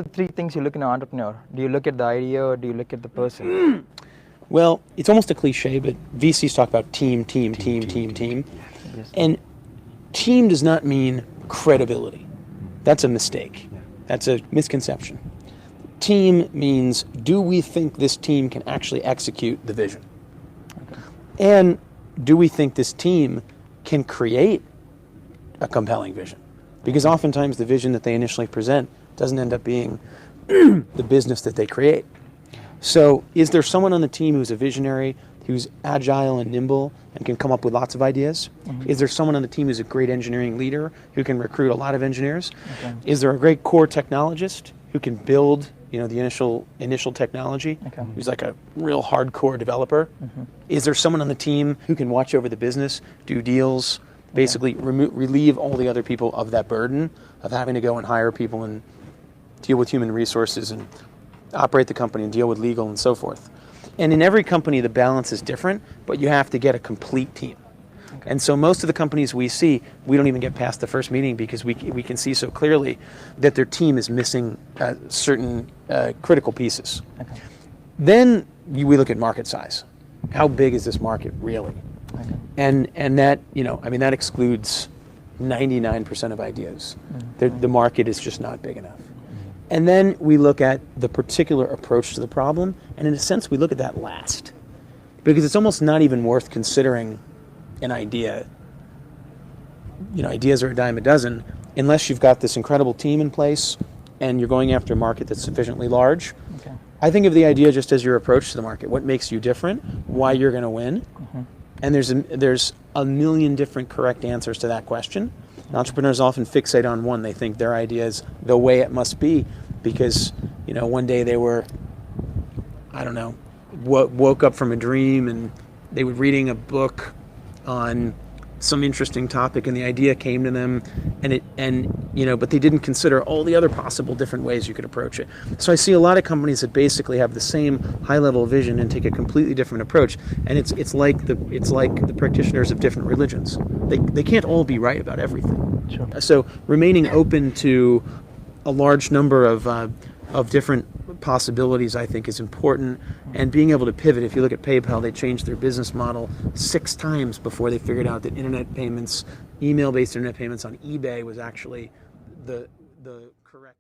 the three things you look in an entrepreneur? Do you look at the idea or do you look at the person? Well, it's almost a cliche, but VCs talk about team. Yes. And team does not mean credibility. That's a mistake. That's a misconception. Team means, do we think this team can actually execute the vision? Okay. And do we think this team can create a compelling vision? Because oftentimes the vision that they initially present doesn't end up being the business that they create. So is there someone on the team who's a visionary, who's agile and nimble and can come up with lots of ideas? Mm-hmm. Is there someone on the team who's a great engineering leader who can recruit a lot of engineers? Okay. Is there a great core technologist who can build, the initial technology, Okay. who's like a real hardcore developer? Mm-hmm. Is there someone on the team who can watch over the business, do deals, basically relieve all the other people of that burden of having to go and hire people and deal with human resources and operate the company and deal with legal and so forth? And in every company, the balance is different, but you have to get a complete team. Okay. And so most of the companies we see, we don't even get past the first meeting because we can see so clearly that their team is missing certain critical pieces. Okay. Then we look at market size. How big is this market really? Okay. And that, that excludes 99% of ideas. Mm-hmm. The market is just not big enough. And then we look at the particular approach to the problem, and in a sense we look at that last. Because it's almost not even worth considering an idea. Ideas are a dime a dozen, unless you've got this incredible team in place and you're going after a market that's sufficiently large. Okay. I think of the idea just as your approach to the market. What makes you different? Why you're going to win? Mm-hmm. And there's a million different correct answers to that question. Entrepreneurs often fixate on one. They think their idea is the way it must be because, one day they were, woke up from a dream and they were reading a book on some interesting topic and the idea came to them but they didn't consider all the other possible different ways you could approach it. So I see a lot of companies that basically have the same high level vision and take a completely different approach, and it's like the practitioners of different religions. They can't all be right about everything. Sure. So remaining open to a large number of different possibilities, I think, is important, and being able to pivot. If you look at PayPal, they changed their business model 6 times before they figured out that internet payments, email-based internet payments on eBay was actually the correct